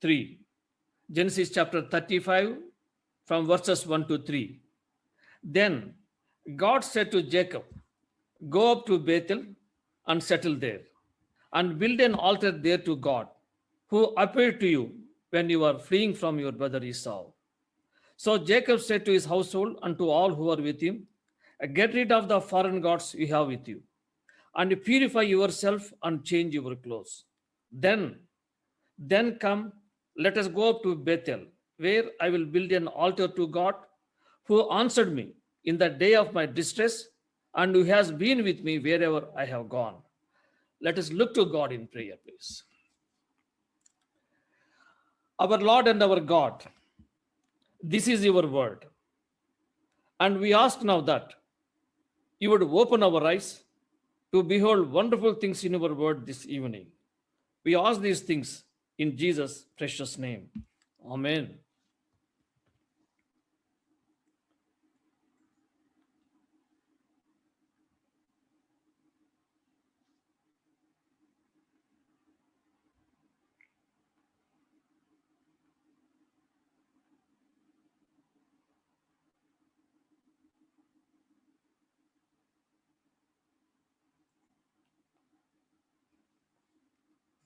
3. Genesis chapter 35 from verses 1 to 3. Then God said to Jacob, "Go up to Bethel and settle there, and build an altar there to God, who appeared to you when you were fleeing from your brother Esau." So Jacob said to his household and to all who were with him, "Get rid of the foreign gods you have with you, and purify yourself and change your clothes. Then, then come, let us go up to Bethel, where I will build an altar to God, who answered me in the day of my distress, and who has been with me wherever I have gone." Let us look to God in prayer, please. Our Lord and our God, this is your word. And we ask now that you would open our eyes to behold wonderful things in your word this evening. We ask these things in Jesus' precious name. Amen.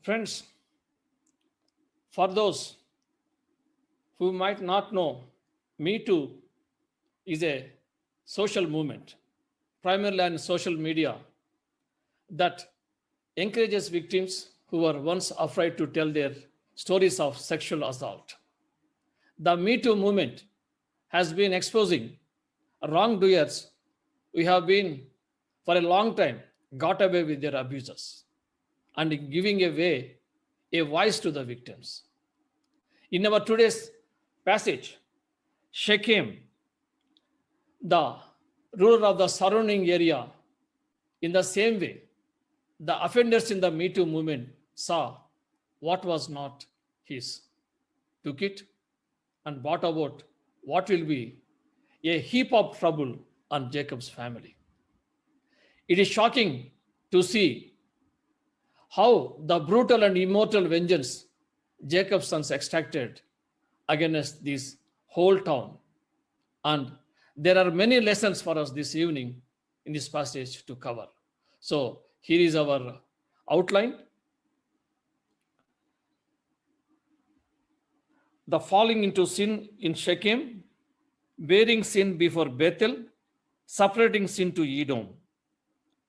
Friends, for those who might not know, Me Too is a social movement, primarily on social media, that encourages victims who were once afraid to tell their stories of sexual assault. The Me Too movement has been exposing wrongdoers who have been, for a long time, got away with their abuses and giving away a voice to the victims. In our today's passage, Shechem, the ruler of the surrounding area, in the same way, the offenders in the Me Too movement saw what was not his, took it, and brought about what will be a heap of trouble on Jacob's family. It is shocking to see how the brutal and immortal vengeance Jacob's sons extracted against this whole town. And there are many lessons for us this evening in this passage to cover. So here is our outline. The falling into sin in Shechem, bearing sin before Bethel, separating sin to Edom.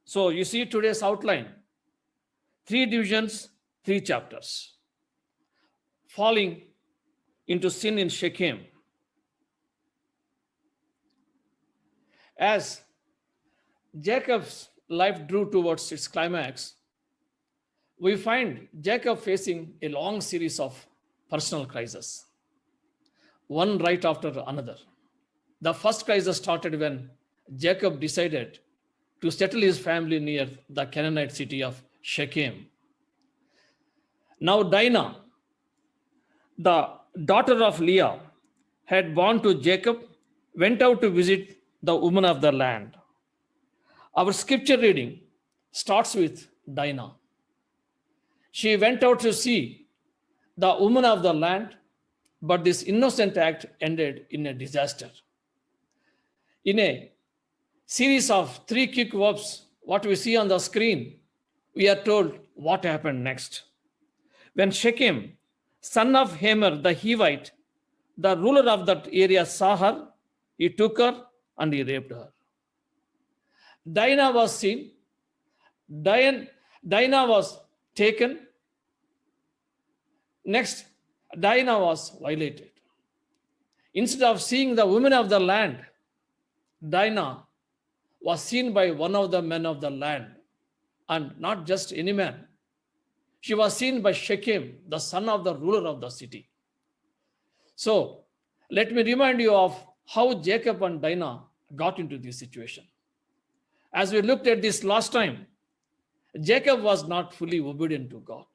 So you see today's outline, 3 divisions, 3 chapters. Falling into sin in Shechem. As Jacob's life drew towards its climax, we find Jacob facing a long series of personal crises, one right after another. The first crisis started when Jacob decided to settle his family near the Canaanite city of Shechem. Now Dinah, the daughter of Leah, had born to Jacob, went out to visit the woman of the land. Our scripture reading starts with Dinah. She went out to see the woman of the land, but this innocent act ended in a disaster. In a series of 3 quick verbs, what we see on the screen, we are told what happened next. When Shechem, son of Hamor the Hivite, the ruler of that area, saw her, he took her and he raped her. Dinah was seen. Dinah was taken. Next, Dinah was violated. Instead of seeing the women of the land, Dinah was seen by one of the men of the land, and not just any man. She was seen by Shechem, the son of the ruler of the city. So, let me remind you of how Jacob and Dinah got into this situation. As we looked at this last time, Jacob was not fully obedient to God.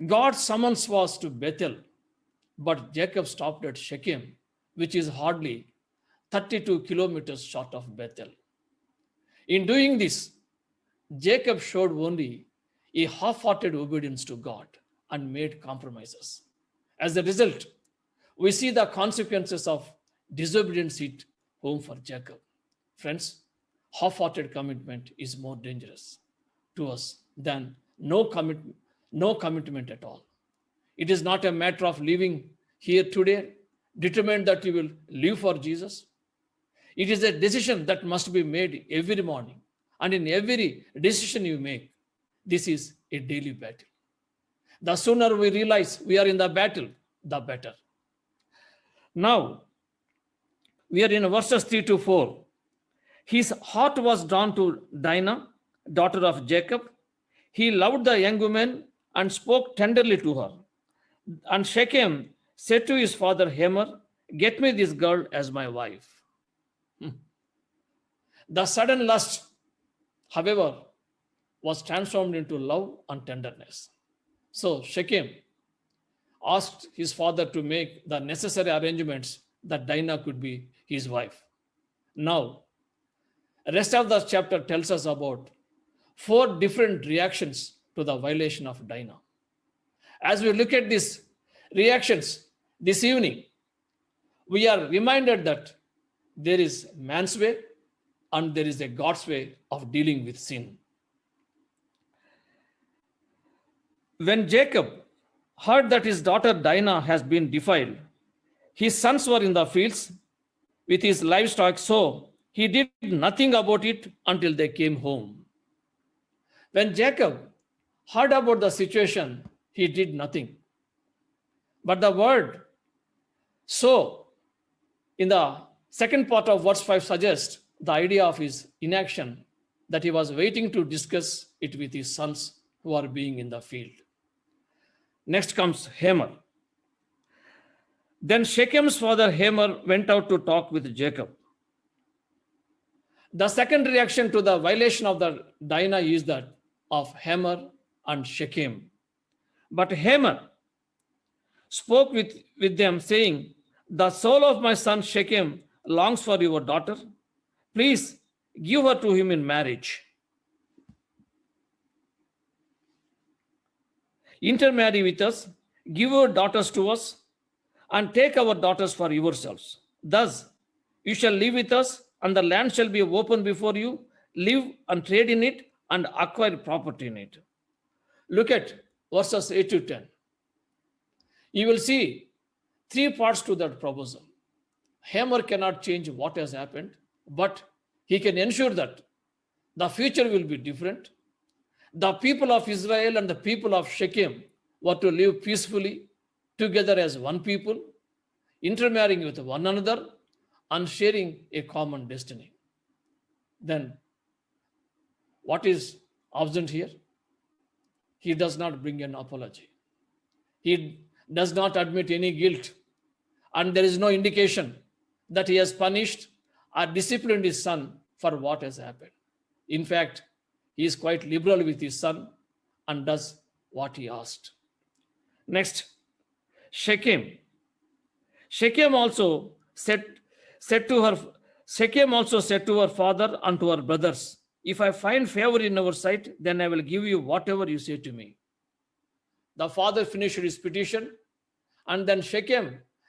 God's summons was to Bethel, but Jacob stopped at Shechem, which is hardly 32 kilometers short of Bethel. In doing this, Jacob showed only a half-hearted obedience to God and made compromises. As a result, we see the consequences of disobedience hit home for Jacob. Friends, half-hearted commitment is more dangerous to us than no commitment at all. It is not a matter of living here today, determined that you will live for Jesus. It is a decision that must be made every morning. And in every decision you make, this is a daily battle. The sooner we realize we are in the battle, the better. Now, we are in verses 3 to 4. His heart was drawn to Dinah, daughter of Jacob. He loved the young woman and spoke tenderly to her. And Shechem said to his father Hamor, "Get me this girl as my wife." The sudden lust, however, was transformed into love and tenderness. So Shechem asked his father to make the necessary arrangements that Dinah could be his wife. Now, the rest of the chapter tells us about 4 different reactions to the violation of Dinah. As we look at these reactions this evening, we are reminded that there is man's way and there is a God's way of dealing with sin. When Jacob heard that his daughter Dinah has been defiled, his sons were in the fields with his livestock, so he did nothing about it until they came home. When Jacob heard about the situation, he did nothing. But the word "so" in the second part of verse 5 suggests the idea of his inaction, that he was waiting to discuss it with his sons who are being in the field. Next comes Hamor. Then Shechem's father Hamor went out to talk with Jacob. The second reaction to the violation of the Dinah is that of Hamor and Shechem. But Hamor spoke with them, saying, "The soul of my son Shechem longs for your daughter. Please give her to him in marriage. Intermarry with us, give your daughters to us, and take our daughters for yourselves. Thus, you shall live with us, and the land shall be open before you. Live and trade in it, and acquire property in it." Look at verses 8 to 10. You will see 3 parts to that proposal. Hamor cannot change what has happened, but he can ensure that the future will be different. The people of Israel and the people of Shechem were to live peacefully together as one people, intermarrying with one another and sharing a common destiny. Then, what is absent here? He does not bring an apology. He does not admit any guilt, and there is no indication that he has punished or disciplined his son for what has happened. In fact, he is quite liberal with his son and does what he asked. Next, Shechem. Shechem also said to her father and to her brothers, "If I find favor in our sight, then I will give you whatever you say to me." The father finished his petition, and then Shechem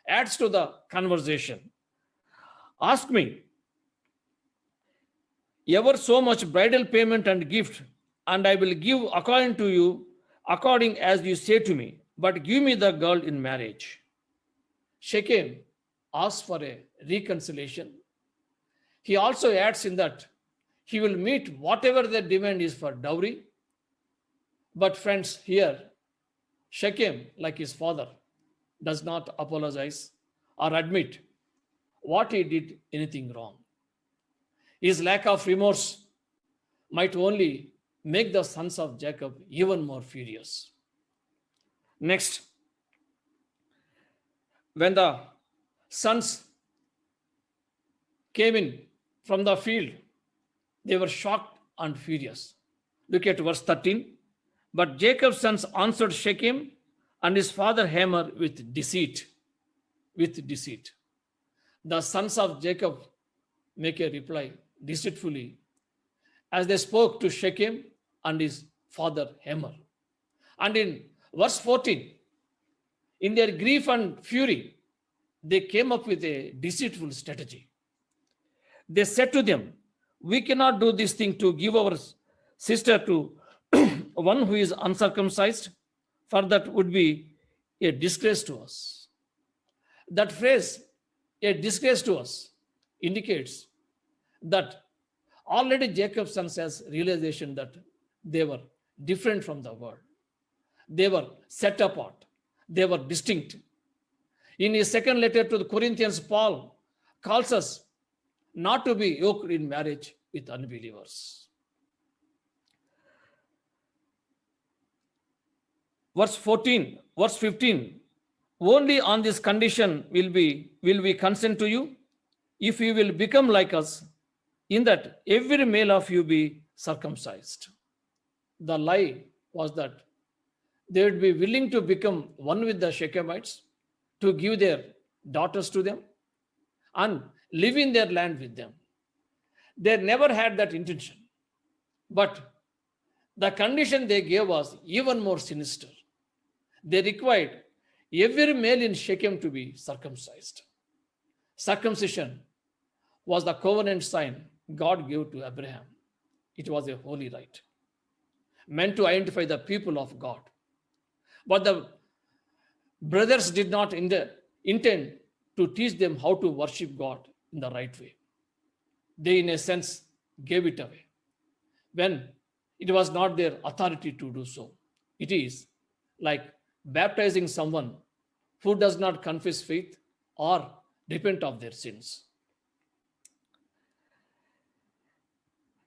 adds to the conversation. "Ask me ever so much bridal payment and gift, and I will give according to you, according as you say to me, but give me the girl in marriage." Shechem asks for a reconciliation. He also adds in that he will meet whatever the demand is for dowry. But friends, here, Shechem, like his father, does not apologize or admit what he did anything wrong. His lack of remorse might only make the sons of Jacob even more furious. Next, when the sons came in from the field, they were shocked and furious. Look at verse 13. But Jacob's sons answered Shechem and his father Hamor with deceit. With deceit. The sons of Jacob make a reply deceitfully as they spoke to Shechem and his father Hamor. And in Verse 14. In their grief and fury, they came up with a deceitful strategy. They said to them, "We cannot do this thing to give our sister to one who is uncircumcised, for that would be a disgrace to us." That phrase, a disgrace to us, indicates that already Jacob's sons has realization that they were different from the world. They were set apart. They were distinct. In his second letter to the Corinthians, Paul calls us not to be yoked in marriage with unbelievers. Verse 15. Only on this condition will we consent to you, if you will become like us, in that every male of you be circumcised. The lie was that they would be willing to become one with the Shechemites, to give their daughters to them and live in their land with them. They never had that intention. But the condition they gave was even more sinister. They required every male in Shechem to be circumcised. Circumcision was the covenant sign God gave to Abraham. It was a holy rite, meant to identify the people of God. But the brothers did not intend to teach them how to worship God in the right way. They, in a sense, gave it away when it was not their authority to do so. It is like baptizing someone who does not confess faith or repent of their sins.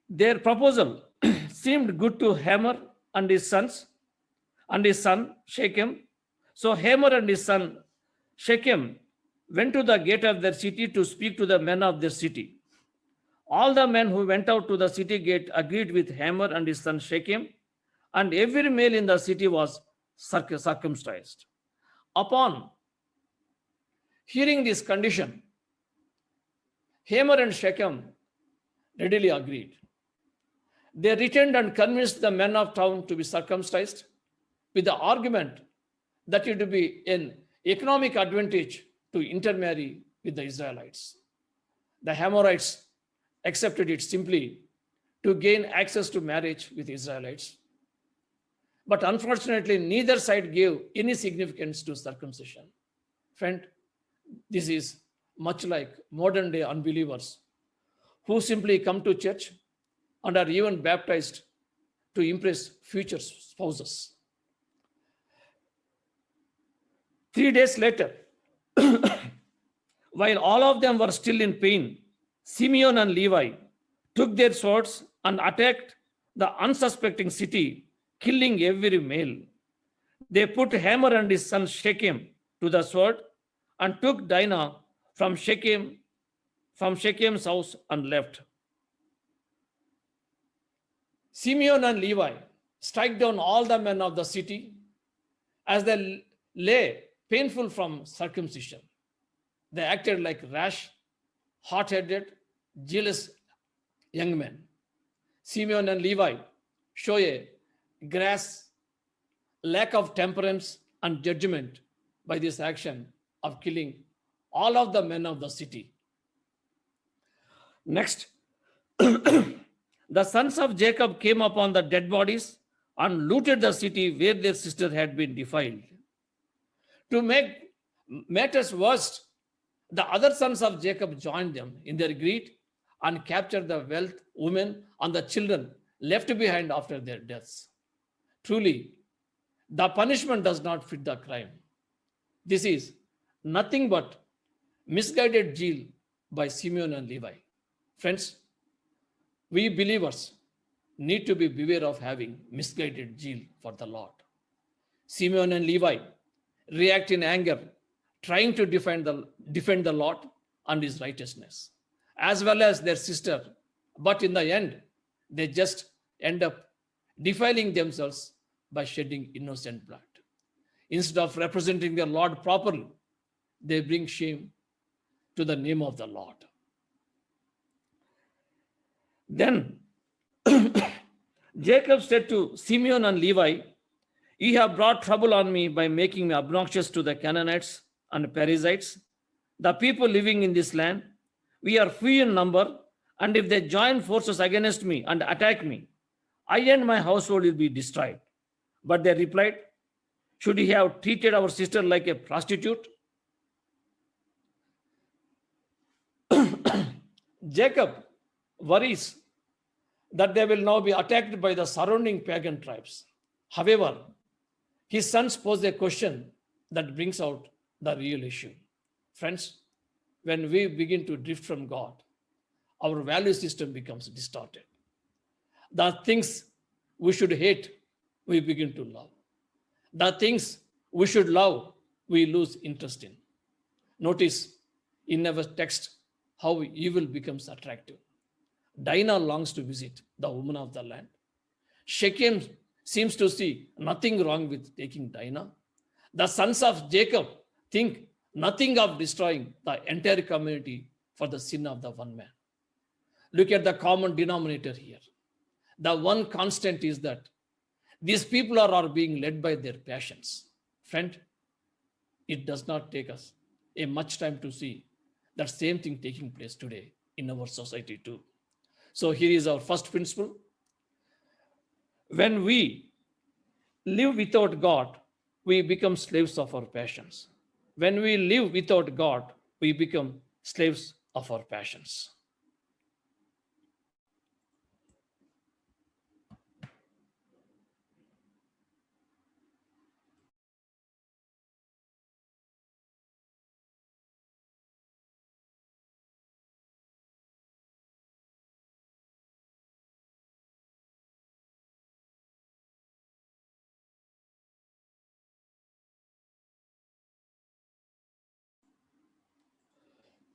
Their proposal seemed good to Hamor and his sons and his son Shechem. So Hamor and his son Shechem went to the gate of their city to speak to the men of their city. All the men who went out to the city gate agreed with Hamor and his son Shechem, and every male in the city was circumcised. Upon hearing this condition, Hamor and Shechem readily agreed. They returned and convinced the men of town to be circumcised with the argument that it would be an economic advantage to intermarry with the Israelites. The Hamorites accepted it simply to gain access to marriage with Israelites. But unfortunately, neither side gave any significance to circumcision. Friend, this is much like modern day unbelievers who simply come to church and are even baptized to impress future spouses. 3 days later, while all of them were still in pain, Simeon and Levi took their swords and attacked the unsuspecting city, killing every male. They put Hamor and his son Shechem to the sword and took Dinah from Shechem's house and left. Simeon and Levi strike down all the men of the city as they lay painful from circumcision. They acted like rash, hot-headed, jealous young men. Simeon and Levi show a grass, lack of temperance and judgment by this action of killing all of the men of the city. Next, the sons of Jacob came upon the dead bodies and looted the city where their sister had been defiled. To make matters worse, the other sons of Jacob joined them in their greed and captured the wealth, women, and the children left behind after their deaths. Truly, the punishment does not fit the crime. This is nothing but misguided zeal by Simeon and Levi. Friends, we believers need to be beware of having misguided zeal for the Lord. Simeon and Levi react in anger, trying to defend the Lord and his righteousness, as well as their sister. But in the end, they just end up defiling themselves by shedding innocent blood. Instead of representing their Lord properly, they bring shame to the name of the Lord. Then Jacob said to Simeon and Levi, Ye have brought trouble on me by making me obnoxious to the Canaanites and Perizzites, the people living in this land. We are few in number, and if they join forces against me and attack me, I and my household will be destroyed. But they replied, should he have treated our sister like a prostitute? Jacob worries that they will now be attacked by the surrounding pagan tribes. However, his sons pose a question that brings out the real issue. Friends, when we begin to drift from God, our value system becomes distorted. The things we should hate, we begin to love. The things we should love, we lose interest in. Notice in our text how evil becomes attractive. Dinah longs to visit the woman of the land. Shechem seems to see nothing wrong with taking Dinah. The sons of Jacob think nothing of destroying the entire community for the sin of the one man. Look at the common denominator here. The one constant is that these people are being led by their passions. Friend, it does not take us a much time to see that same thing taking place today in our society too. So here is our first principle. When we live without God, we become slaves of our passions. When we live without God, we become slaves of our passions.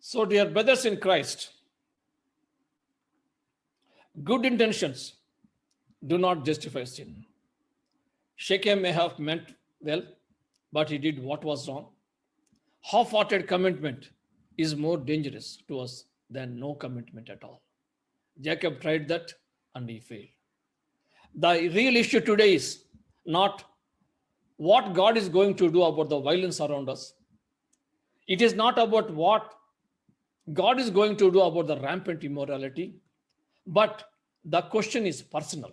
So, dear brothers in Christ, good intentions do not justify sin. Shechem may have meant well, but he did what was wrong. Half-hearted commitment is more dangerous to us than no commitment at all. Jacob tried that and he failed. The real issue today is not what God is going to do about the violence around us. It is not about what God is going to do about the rampant immorality, but the question is personal.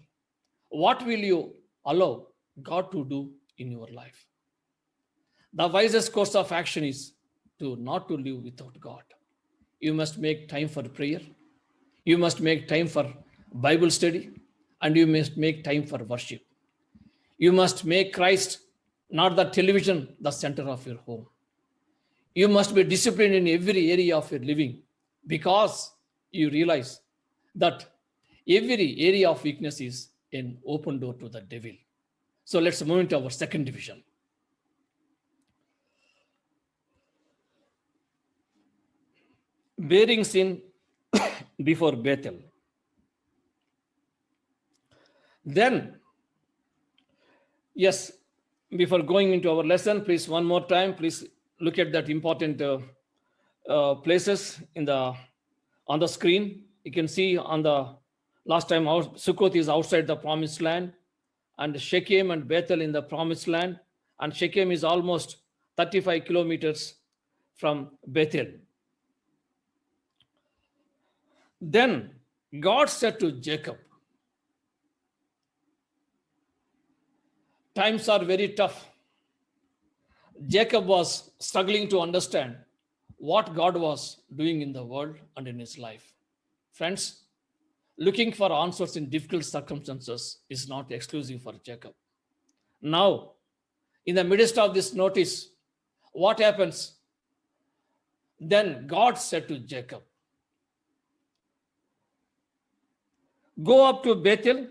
What will you allow God to do in your life? The wisest course of action is not to live without God. You must make time for prayer. You must make time for Bible study, and you must make time for worship. You must make Christ, not the television, the center of your home. You must be disciplined in every area of your living because you realize that every area of weakness is an open door to the devil. So let's move into our second division. Bearing sin before Bethel. Then, yes, before going into our lesson, please one more time, please look at that important places on the screen. You can see on the last time Sukkot is outside the promised land, and Shechem and Bethel in the promised land, and Shechem is almost 35 kilometers from Bethel. Then God said to Jacob, times are very tough. Jacob was struggling to understand what God was doing in the world and in his life. Friends, looking for answers in difficult circumstances is not exclusive for Jacob. Now, in the midst of this notice, what happens? Then God said to Jacob, go up to Bethel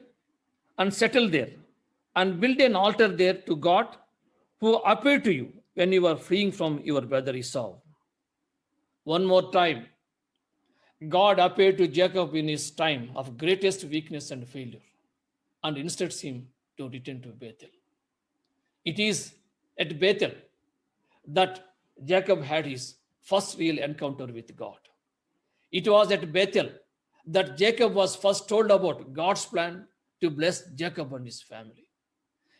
and settle there and build an altar there to God who appeared to you when you were fleeing from your brother Esau. One more time, God appeared to Jacob in his time of greatest weakness and failure and instructs him to return to Bethel. It is at Bethel that Jacob had his first real encounter with God. It was at Bethel that Jacob was first told about God's plan to bless Jacob and his family.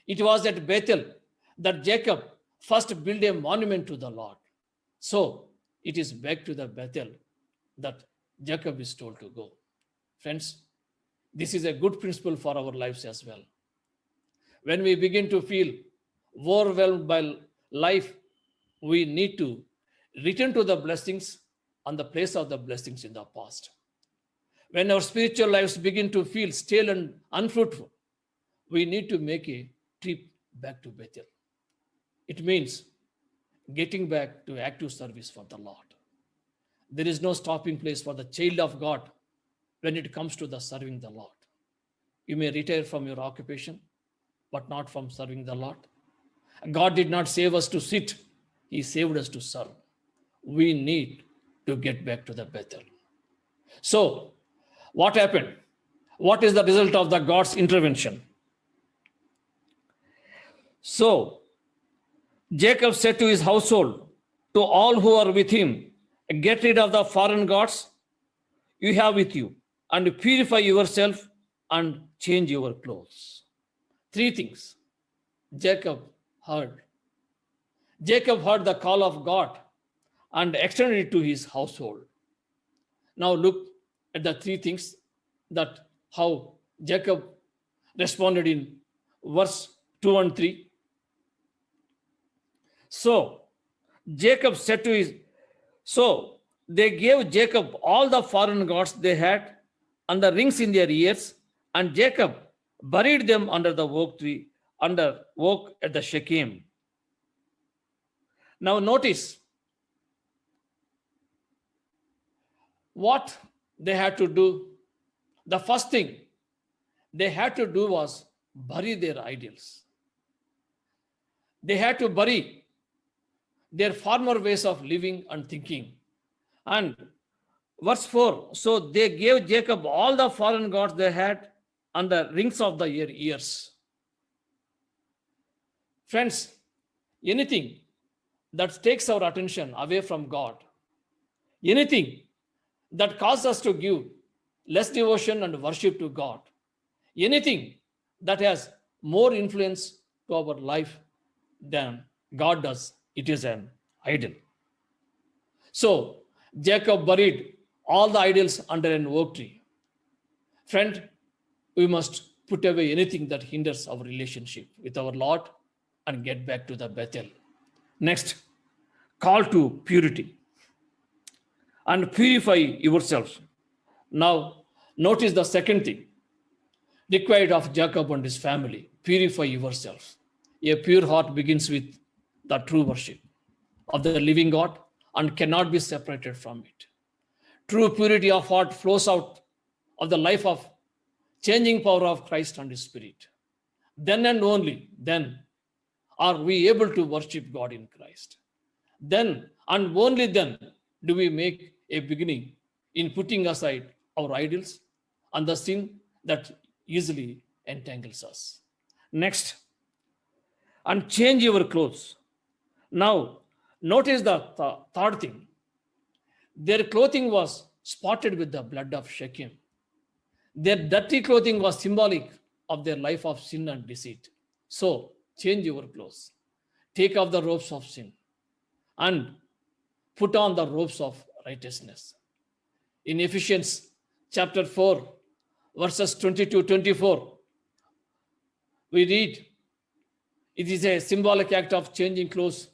It was at Bethel that Jacob first built a monument to the Lord. So it is back to the Bethel that Jacob is told to go. Friends, this is a good principle for our lives as well. When we begin to feel overwhelmed by life, we need to return to the blessings on the place of the blessings in the past. When our spiritual lives begin to feel stale and unfruitful, we need to make a trip back to Bethel. It means getting back to active service for the Lord. There is no stopping place for the child of God when it comes to the serving the Lord. You may retire from your occupation, but not from serving the Lord. God did not save us to sit. He saved us to serve. We need to get back to the Bethel. So, what happened? What is the result of the God's intervention? So, Jacob said to his household, to all who are with him, get rid of the foreign gods you have with you, and purify yourself and change your clothes. Three things Jacob heard. Jacob heard the call of God and extended it to his household. Now look at the three things that how Jacob responded in verse 2 and 3. So Jacob said to his, so they gave Jacob all the foreign gods they had and the rings in their ears, and Jacob buried them under the oak tree, under oak at the Shechem. Now notice what they had to do. The first thing they had to do was bury their idols. They had to bury their former ways of living and thinking. And verse 4, so they gave Jacob all the foreign gods they had and the rings of their ears. Friends, anything that takes our attention away from God, anything that causes us to give less devotion and worship to God, anything that has more influence to our life than God does, it is an idol. So Jacob buried all the idols under an oak tree. Friend, we must put away anything that hinders our relationship with our Lord and get back to the Bethel. Next, call to purity and purify yourselves. Now, notice the second thing required of Jacob and his family: purify yourselves. A pure heart begins with the true worship of the living God and cannot be separated from it. True purity of heart flows out of the life of changing power of Christ and His Spirit. Then and only then are we able to worship God in Christ. Then and only then do we make a beginning in putting aside our idols and the sin that easily entangles us. Next, and change your clothes. Now, notice the third thing. Their clothing was spotted with the blood of Shechem. Their dirty clothing was symbolic of their life of sin and deceit. So, change your clothes. Take off the robes of sin and put on the robes of righteousness. In Ephesians chapter 4, verses 20-24, we read, it is a symbolic act of changing clothes.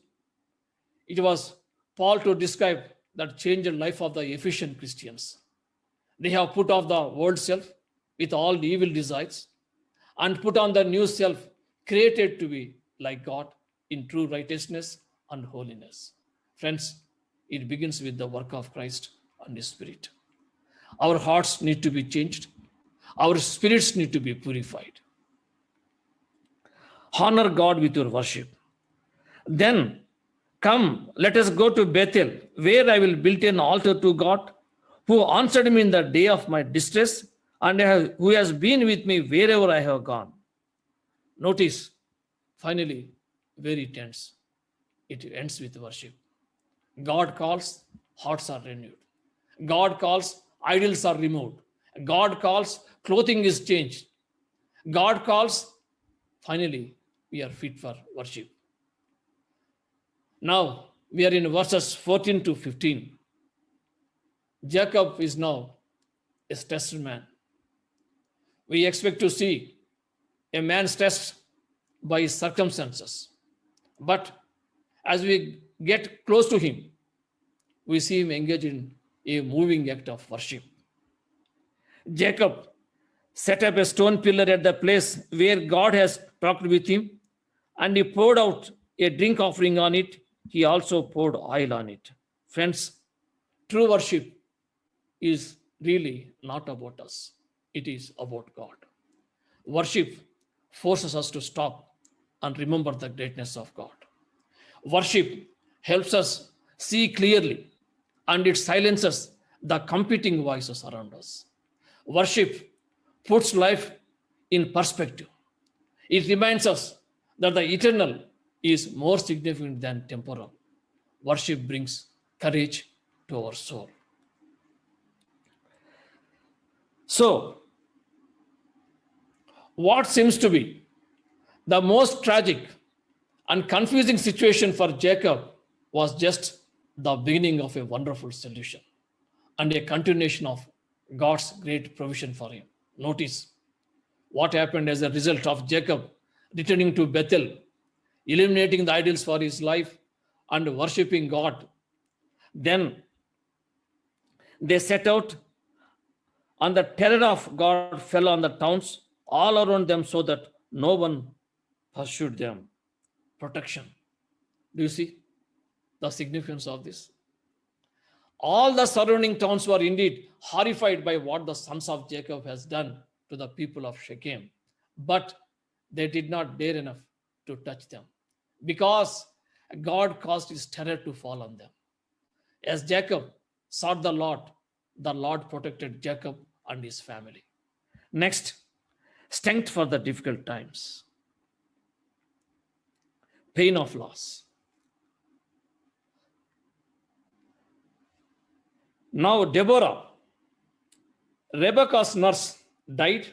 It was Paul to describe that changed life of the Ephesian Christians. They have put off the old self with all the evil desires and put on the new self created to be like God in true righteousness and holiness. Friends, it begins with the work of Christ and His Spirit. Our hearts need to be changed. Our spirits need to be purified. Honor God with your worship. Then, come, let us go to Bethel, where I will build an altar to God, who answered me in the day of my distress, and who has been with me wherever I have gone. Notice, finally, where it ends. It ends with worship. God calls, hearts are renewed. God calls, idols are removed. God calls, clothing is changed. God calls, finally, we are fit for worship. Now we are in verses 14 to 15. Jacob is now a tested man. We expect to see a man stressed by his circumstances. But as we get close to him, we see him engaged in a moving act of worship. Jacob set up a stone pillar at the place where God has talked with him, and he poured out a drink offering on it. He also poured oil on it. Friends, true worship is really not about us, it is about God. Worship forces us to stop and remember the greatness of God. Worship helps us see clearly, and it silences the competing voices around us. Worship puts life in perspective. It reminds us that the eternal is more significant than temporal. Worship brings courage to our soul. So, what seems to be the most tragic and confusing situation for Jacob was just the beginning of a wonderful solution and a continuation of God's great provision for him. Notice what happened as a result of Jacob returning to Bethel, eliminating the idols for his life and worshiping God. Then they set out, and the terror of God fell on the towns all around them so that no one pursued them. Protection. Do you see the significance of this? All the surrounding towns were indeed horrified by what the sons of Jacob has done to the people of Shechem, but they did not dare enough to touch them because God caused his terror to fall on them. As Jacob sought the Lord protected Jacob and his family. Next, strength for the difficult times. Pain of loss. Now Deborah, Rebekah's nurse, died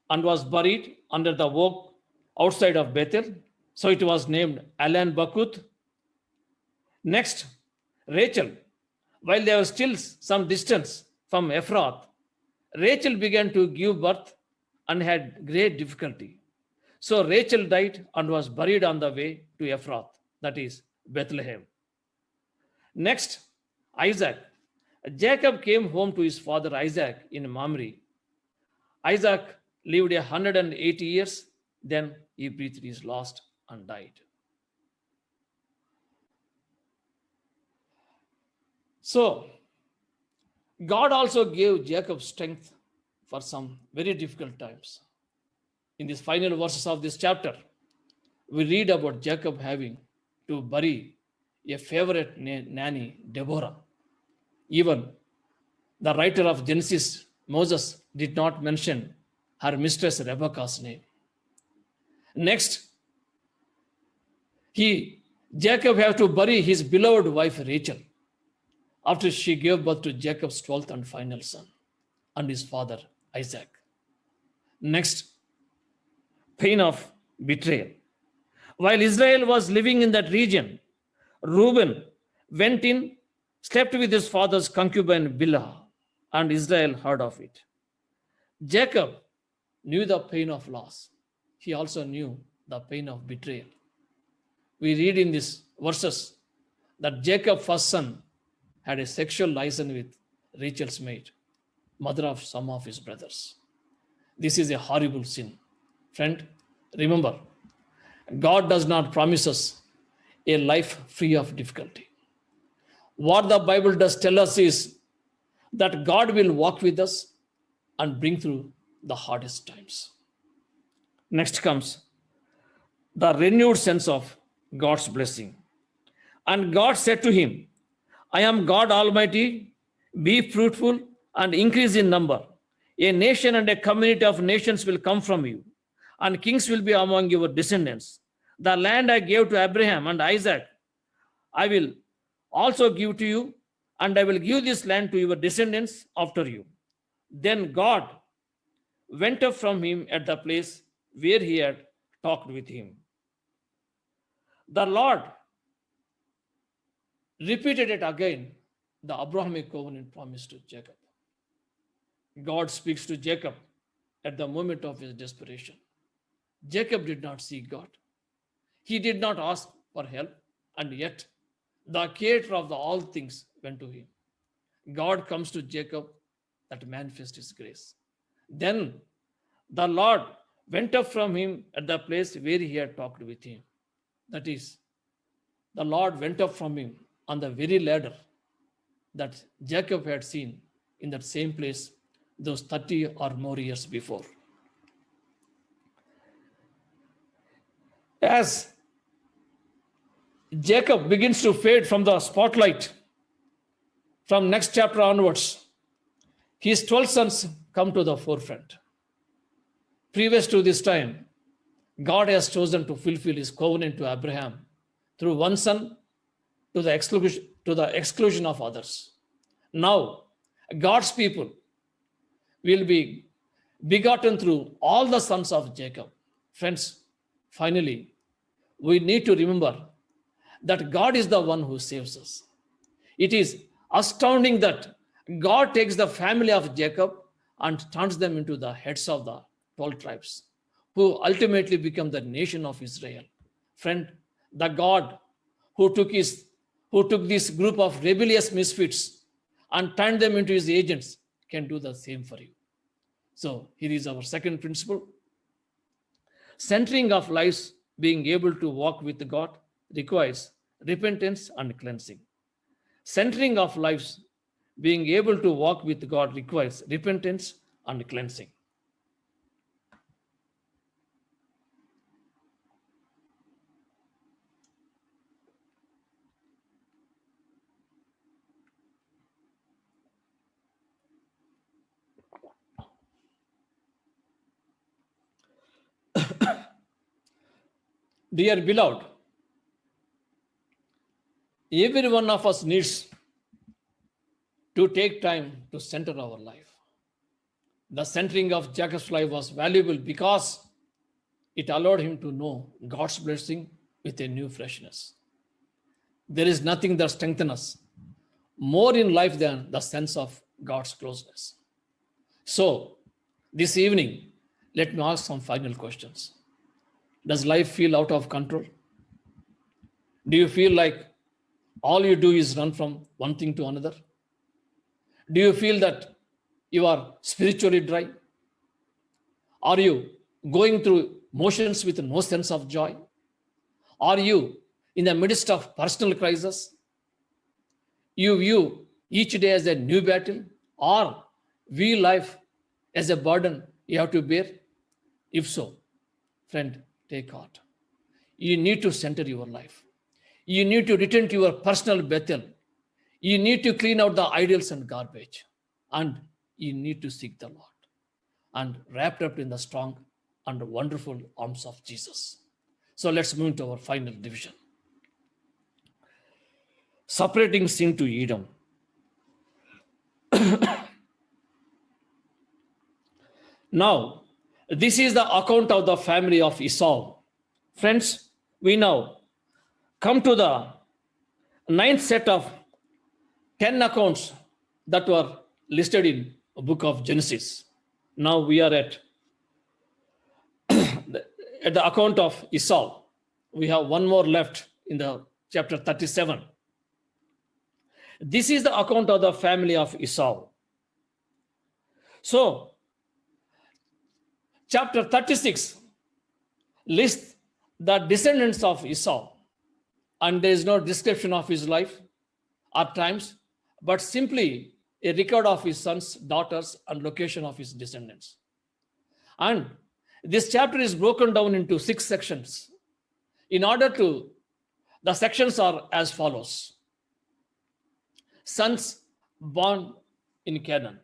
and was buried under the oak outside of Bethel. So it was named Alan Bakuth. Next, Rachel. While they were still some distance from Ephrath, Rachel began to give birth and had great difficulty. So Rachel died and was buried on the way to Ephrath, that is Bethlehem. Next, Isaac. Jacob came home to his father Isaac in Mamre. Isaac lived 180 years, then he breathed his last and died. So, God also gave Jacob strength for some very difficult times. In these final verses of this chapter, we read about Jacob having to bury a favorite nanny, Deborah. Even the writer of Genesis, Moses, did not mention her mistress Rebekah's name. Next, Jacob had to bury his beloved wife Rachel after she gave birth to Jacob's 12th and final son and his father Isaac. Next, pain of betrayal. While Israel was living in that region, Reuben went in, slept with his father's concubine Bilhah, and Israel heard of it. Jacob knew the pain of loss. He also knew the pain of betrayal. We read in these verses that Jacob's first son had a sexual liaison with Rachel's maid, mother of some of his brothers. This is a horrible sin. Friend, remember, God does not promise us a life free of difficulty. What the Bible does tell us is that God will walk with us and bring through the hardest times. Next comes the renewed sense of God's blessing. And God said to him, I am God Almighty, be fruitful and increase in number. A nation and a community of nations will come from you, and kings will be among your descendants. The land I gave to Abraham and Isaac, I will also give to you, and I will give this land to your descendants after you. Then God went up from him at the place where he had talked with him. The Lord repeated it again, the Abrahamic covenant promise to Jacob. God speaks to Jacob at the moment of his desperation. Jacob did not seek God. He did not ask for help, and yet the creator of all things went to him. God comes to Jacob that manifests his grace. Then the Lord went up from him at the place where he had talked with him. That is, the Lord went up from him on the very ladder that Jacob had seen in that same place those 30 or more years before. As Jacob begins to fade from the spotlight from next chapter onwards, his 12 sons come to the forefront. Previous to this time, God has chosen to fulfill his covenant to Abraham through one son to the exclusion of others. Now, God's people will be begotten through all the sons of Jacob. Friends, finally, we need to remember that God is the one who saves us. It is astounding that God takes the family of Jacob and turns them into the heads of the 12 tribes, who ultimately become the nation of Israel. Friend, the God who took this group of rebellious misfits and turned them into his agents can do the same for you. So here is our second principle. Centering of lives, being able to walk with God, requires repentance and cleansing. Centering of lives, being able to walk with God, requires repentance and cleansing. Dear beloved, every one of us needs to take time to center our life. The centering of Jacob's life was valuable because it allowed him to know God's blessing with a new freshness. There is nothing that strengthens us more in life than the sense of God's closeness. So, this evening, let me ask some final questions. Does life feel out of control? Do you feel like all you do is run from one thing to another? Do you feel that you are spiritually dry? Are you going through motions with no sense of joy? Are you in the midst of personal crisis? You view each day as a new battle, or view life as a burden you have to bear? If so, friend, take heart. You need to center your life. You need to return to your personal Bethel. You need to clean out the idols and garbage. And you need to seek the Lord. And wrapped up in the strong and wonderful arms of Jesus. So let's move to our final division. Separating sin to Edom. Now, this is the account of the family of Esau. Friends, we now come to the ninth set of 10 accounts that were listed in the book of Genesis. Now we are at the account of Esau. We have one more left in the chapter 37. This is the account of the family of Esau. So, chapter 36 lists the descendants of Esau, and there is no description of his life at times, but simply a record of his sons, daughters, and location of his descendants. And this chapter is broken down into 6 sections. The sections are as follows. Sons born in Canaan.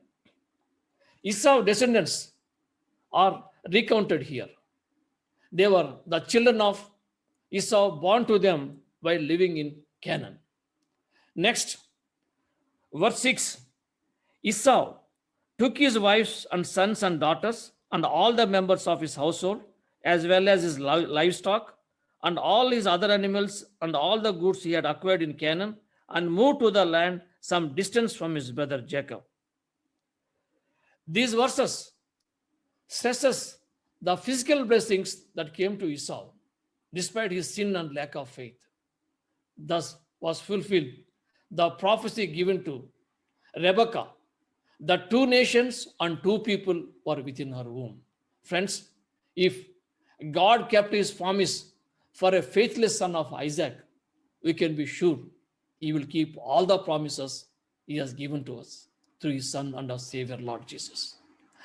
Esau's descendants are recounted here. They were the children of Esau born to them while living in Canaan. Next, verse 6. Esau took his wives and sons and daughters and all the members of his household, as well as his livestock and all his other animals and all the goods he had acquired in Canaan, and moved to the land some distance from his brother Jacob. These verses stresses the physical blessings that came to Esau despite his sin and lack of faith. Thus was fulfilled the prophecy given to Rebekah that two nations and two people were within her womb. Friends, if God kept his promise for a faithless son of Isaac, we can be sure he will keep all the promises he has given to us through his son and our Savior, Lord Jesus.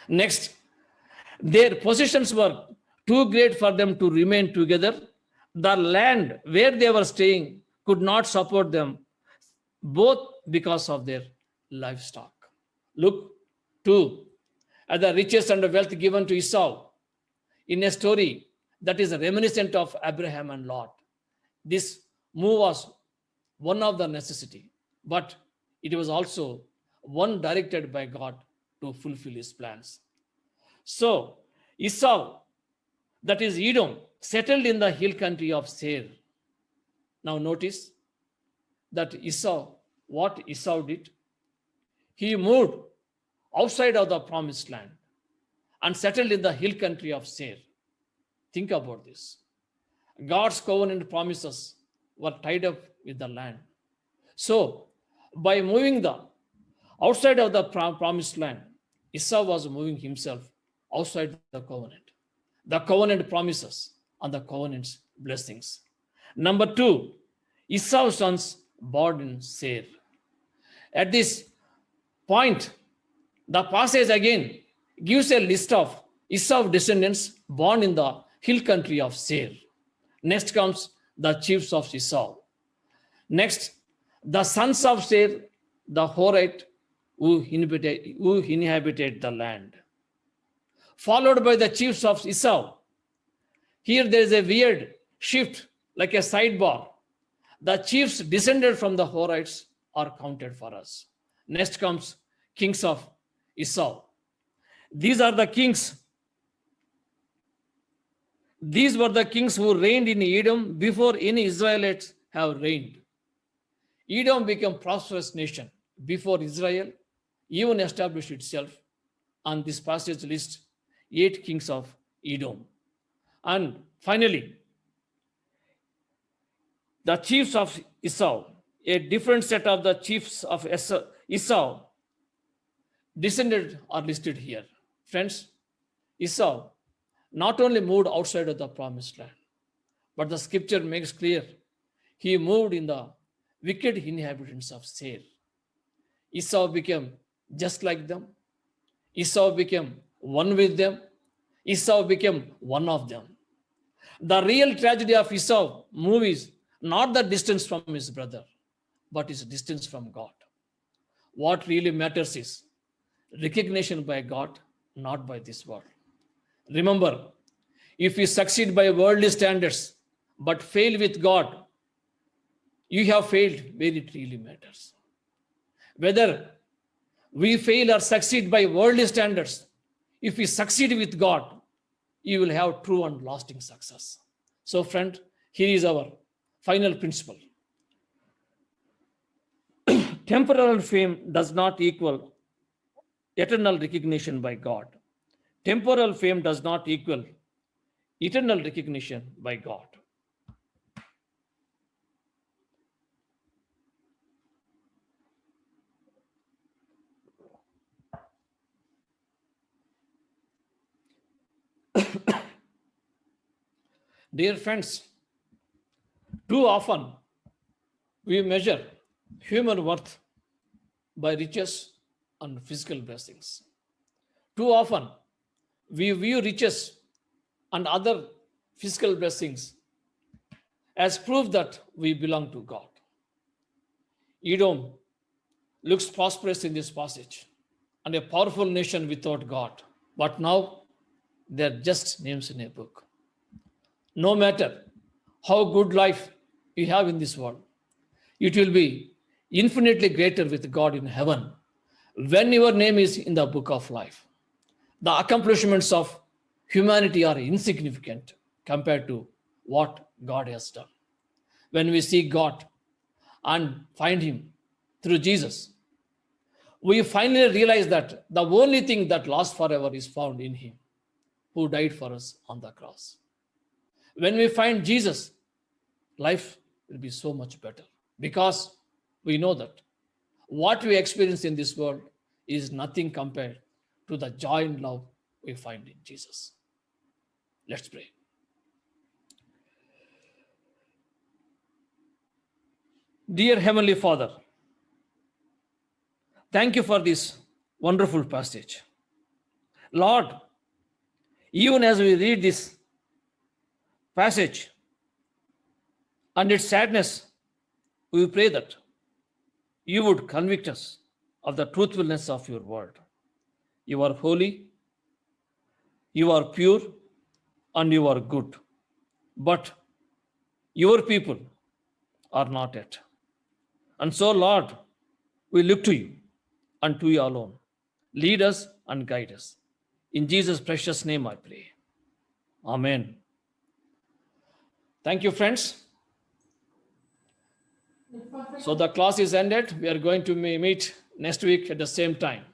Next, their possessions were too great for them to remain together. The land where they were staying could not support them, both because of their livestock. Look, too, at the riches and the wealth given to Esau in a story that is reminiscent of Abraham and Lot. This move was one of the necessity, but it was also one directed by God to fulfill his plans. So Esau, that is Edom, settled in the hill country of Seir. Now notice that what Esau did, he moved outside of the promised land and settled in the hill country of Seir. Think about this. God's covenant promises were tied up with the land. So by moving the outside of the promised land, Esau was moving himself outside the covenant promises and the covenant's blessings. Number two, Esau's sons born in Seir. At this point, the passage again gives a list of Esau's descendants born in the hill country of Seir. Next comes the chiefs of Esau. Next, the sons of Seir, the Horite, who inhabited the land. Followed by the chiefs of Esau. Here there is a weird shift, like a sidebar. The chiefs descended from the Horites are counted for us. Next comes kings of Esau. These are the kings. These were the kings who reigned in Edom before any Israelites have reigned. Edom became a prosperous nation before Israel even established itself. And this passage lists 8 kings of Edom. And finally, the chiefs of Esau, a different set of the chiefs of Esau descended are listed here. Friends, Esau not only moved outside of the promised land, but the scripture makes clear he moved in the wicked inhabitants of Seir. Esau became just like them. Esau became one with them. Esau became one of them. The real tragedy of Esau move is not the distance from his brother, but his distance from God. What really matters is recognition by God, not by this world. Remember, if you succeed by worldly standards but fail with God, you have failed where it really matters. Whether we fail or succeed by worldly standards, if we succeed with God, you will have true and lasting success. So, friend, here is our final principle. Temporal fame does not equal eternal recognition by God. Temporal fame does not equal eternal recognition by God. Dear friends, too often we measure human worth by riches and physical blessings. Too often we view riches and other physical blessings as proof that we belong to God. Edom looks prosperous in this passage and a powerful nation without God, but now they're just names in a book. No matter how good life you have in this world, it will be infinitely greater with God in heaven when your name is in the book of life. The accomplishments of humanity are insignificant compared to what God has done. When we seek God and find Him through Jesus, we finally realize that the only thing that lasts forever is found in Him who died for us on the cross. When we find Jesus, life will be so much better because we know that what we experience in this world is nothing compared to the joy and love we find in Jesus. Let's pray. Dear Heavenly Father, thank you for this wonderful passage. Lord, even as we read this passage and its sadness, we pray that you would convict us of the truthfulness of your word. You are holy, you are pure, and you are good. But your people are not yet. And so, Lord, we look to you and to you alone. Lead us and guide us. In Jesus' precious name I pray. Amen. Thank you, friends. So the class is ended. We are going to meet next week at the same time.